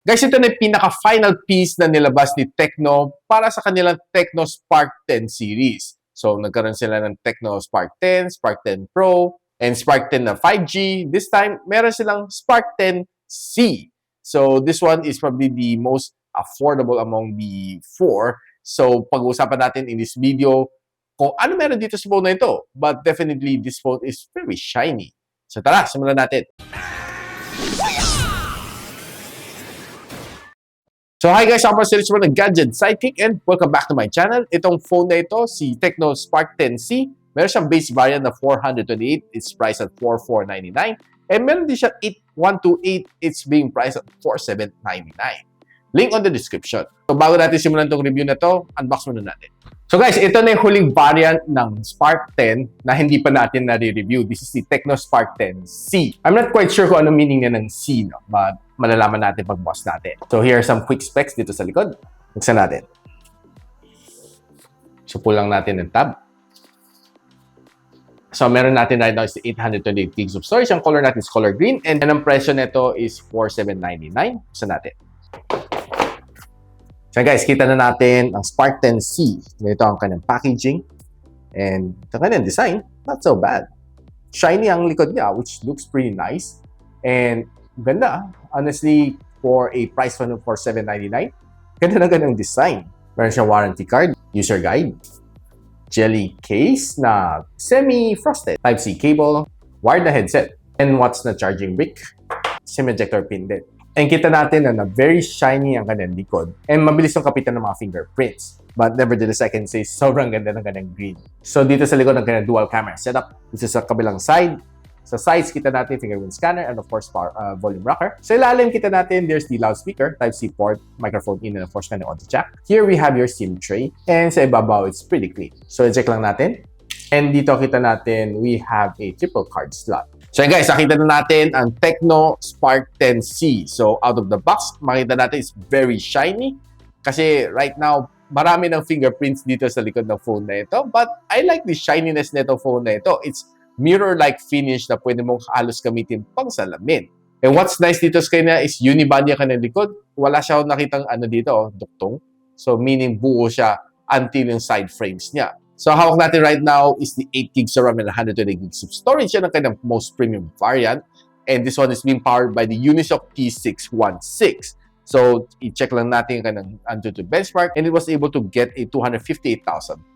Guys, ito na yung pinaka-final piece na nilabas ni Tecno para sa kanilang Tecno Spark 10 series. So, nagkaroon sila ng Tecno Spark 10, Spark 10 Pro, and Spark 10 na 5G. This time, meron silang Spark 10C. So, this one is probably the most affordable among the four. So, pag-uusapan natin in this video kung ano meron dito sa phone na ito. But definitely, this phone is very shiny. So, tara, simulan natin. So hi guys, I'm Presyong ng Gadget Sidekick and welcome back to my channel. Itong phone na ito, si Tecno Spark 10C, meron siyang base variant na 428, it's priced at 4,499. And meron din siya 8128, it's being priced at 4,799. Link on the description. So bago natin simulan itong review na to, unbox muna natin. So guys, ito na yung huling variant ng Spark 10 na hindi pa natin nare-review. This is the Tecno Spark 10C. I'm not quite sure kung ano meaning niya ng C, no? But malalaman natin pagbukas natin. So here are some quick specs dito sa likod. Buksan natin. So pull lang natin ng tab. So meron natin right now is 828 gigs of storage. Ang color natin is color green. And ang presyo nito is 4,799. Buksan natin. So guys, kita na natin ang Spark 10C. Ganito ang kanyang packaging. And ang kanyang design, not so bad. Shiny ang likod niya, which looks pretty nice. And ganda. Honestly, for a price of 4,799, ganda na gandang design. Meron siyang warranty card, user guide, jelly case na semi-frosted, Type-C cable, wired na headset, and watts na charging brick, SIM ejector pin din. And kita natin na very shiny ang kanyang likod and mabilis yung kapitan ng mga fingerprints. But nevertheless, I can say sobrang ganda ng kanyang green. So dito sa likod ng kanyang dual camera setup, dito sa kabilang side, sa sides kita natin fingerprint scanner and of course volume rocker. Sa ilalim kita natin, there's the loudspeaker, Type-C port, microphone in, and of course audio jack. Here we have your SIM tray and sa ibabaw, it's pretty clean. So i-check lang natin. And dito kita natin, we have a triple card slot. So guys, nakita na natin ang Tecno Spark 10C. So out of the box, makita natin it's very shiny. Kasi right now, marami ng fingerprints dito sa likod ng phone na ito. But I like the shininess nito phone na ito. It's mirror-like finish na pwede mong halos gamitin pang salamin. And what's nice dito sa kanya is unibody ang kanyang likod. Wala siya nakitang dito, duktong. So meaning buo siya until yung side frames niya. So hawak natin right now is the 8 gigs of RAM and 120 gigs of storage. Yan ang kanyang most premium variant. And this one is being powered by the Unisoc T616. So i-check lang natin yung kanyang Antutu benchmark and it was able to get a 258,000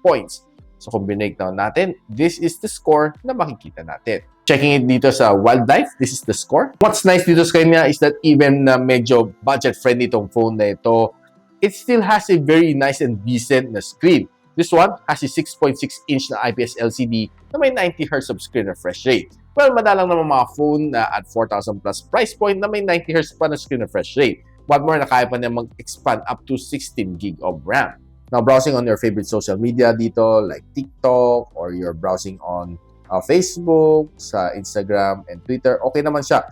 points. So kung binigtaw natin, this is the score na makikita natin. Checking it dito sa wildlife, this is the score. What's nice dito sa kanya is that even na medyo budget-friendly itong phone na ito, it still has a very nice and decent na screen. This one has a 6.6-inch na IPS LCD na may 90Hz of screen refresh rate. Well, madalang naman mga phone na at 4,000 plus price point na may 90Hz pa na screen refresh rate. What more, nakaya pa niya mag-expand up to 16 GB of RAM. Now, browsing on your favorite social media dito like TikTok or you're browsing on Facebook, sa Instagram, and Twitter, okay naman siya.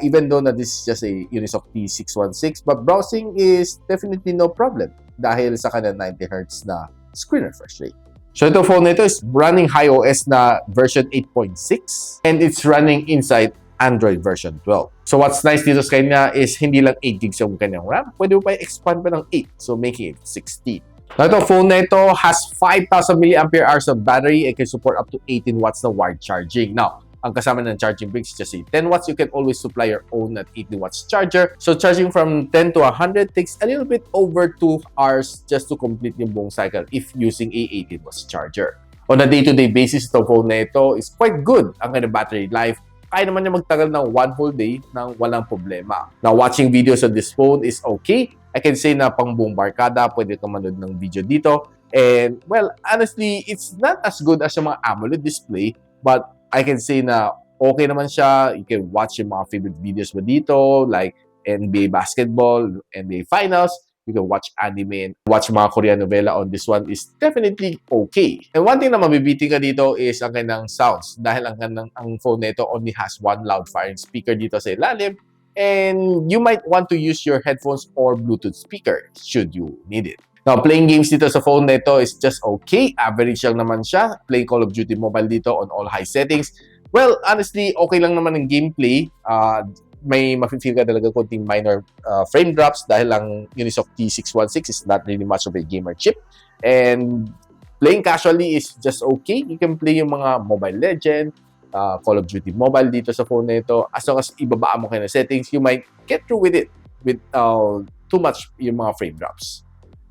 Even though na this is just a Unisoc T616, but browsing is definitely no problem dahil sa kanya 90Hz na screen refresh rate. So ito phone na ito is running iOS na version 8.6 and it's running inside Android version 12. So what's nice dito sa kanya is hindi lang 8 gigs yung kanyang RAM, pwede mo pa expand pa ng 8, so making it 16. Now ito phone na ito has 5,000 mAh of battery and can support up to 18 watts na wired charging. Now, ang kasama ng charging brick is just a 10 watts. You can always supply your own at 80 watts charger. So charging from 10 to 100 takes a little bit over 2 hours just to complete yung buong cycle if using a 18 watts charger. On a day-to-day basis, itong phone na ito is quite good ang kanyang battery life. Kaya naman niya magtagal ng one whole day nang walang problema. Now, watching videos on this phone is okay. I can say na pang buong barkada, pwede kang manood ng video dito. And well, honestly, it's not as good as yung mga AMOLED display, but I can say na okay naman siya. You can watch yung mga favorite videos mo dito like NBA basketball, NBA finals. You can watch anime and watch mga Korean novela on this one is definitely okay. And one thing na mabibitin ka dito is ang kanyang sounds. Dahil ang phone na ito only has one loud firing speaker dito sa ilalim. And you might want to use your headphones or Bluetooth speaker should you need it. Now, playing games dito sa phone na ito is just okay. Average lang naman siya. Playing Call of Duty Mobile dito on all high settings. Well, honestly, okay lang naman ang gameplay. may mafe-feel ka talaga konting minor frame drops dahil ang Unisoc T616 is not really much of a gamer chip. And playing casually is just okay. You can play yung mga Mobile Legend, Call of Duty Mobile dito sa phone na ito. As long as ibabaan mo kayo ng settings, you might get through with it with too much yung mga frame drops.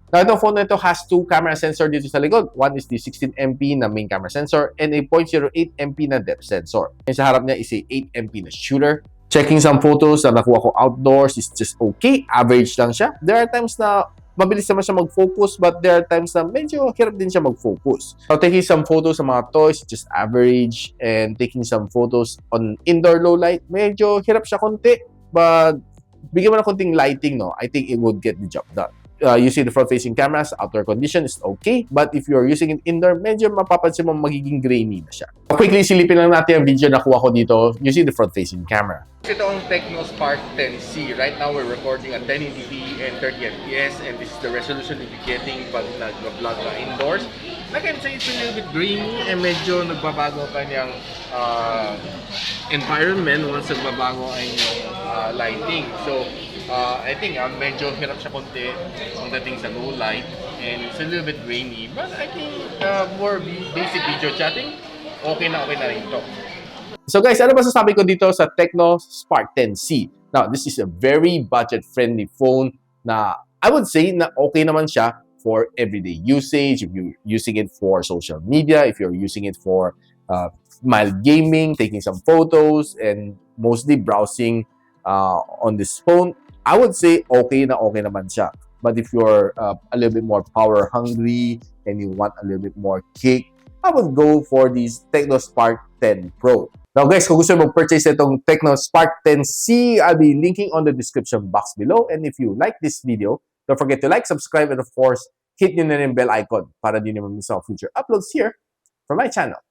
Now, itong phone na ito has 2 camera sensor dito sa likod. One is the 16MP na main camera sensor and a 0.08MP na depth sensor. And sa harap niya is a 8MP na shooter. Checking some photos na nakuha ko outdoors is just okay. Average lang siya. There are times na mabilis naman siya mag-focus, but there are times na medyo hirap din siya mag-focus. So, taking some photos sa mga toys, just average. And taking some photos on indoor low light, medyo hirap siya konti. But bigyan mo na konting lighting, no? I think it would get the job done. Using the front-facing cameras, outdoor condition is okay. But if you're using it indoor, medyo mapapansin mo magiging grainy na siya. Quickly, silipin lang natin ang video na kuha ko dito using the front-facing camera. Ito ang Tecno Spark 10C. Right now, we're recording at 1080p and 30fps, and this is the resolution we'll be getting pag nag-vlog ka indoors. Like I can say, it's a little bit grainy and medyo nagbabago ang kanyang environment once nagbabago ang lighting. So, I think medyo hirap siya konti ang dating sa low light and it's a little bit grainy. But I think more basic video chatting, okay na rin ito. So guys, ano ba sasabi ko dito sa Tecno Spark 10C? Now, this is a very budget-friendly phone na I would say na okay naman siya for everyday usage. If you're using it for social media, if you're using it for mild gaming, taking some photos, and mostly browsing on this phone, I would say okay naman siya. But if you're a little bit more power hungry and you want a little bit more kick, I would go for this Tecno Spark 10 Pro. Now guys, kung gusto mo purchase itong Tecno Spark 10C, I'll be linking on the description box below. And if you like this video, don't forget to like, subscribe, and of course, hit nyo na yung bell icon para di naman miss ang future uploads here from my channel.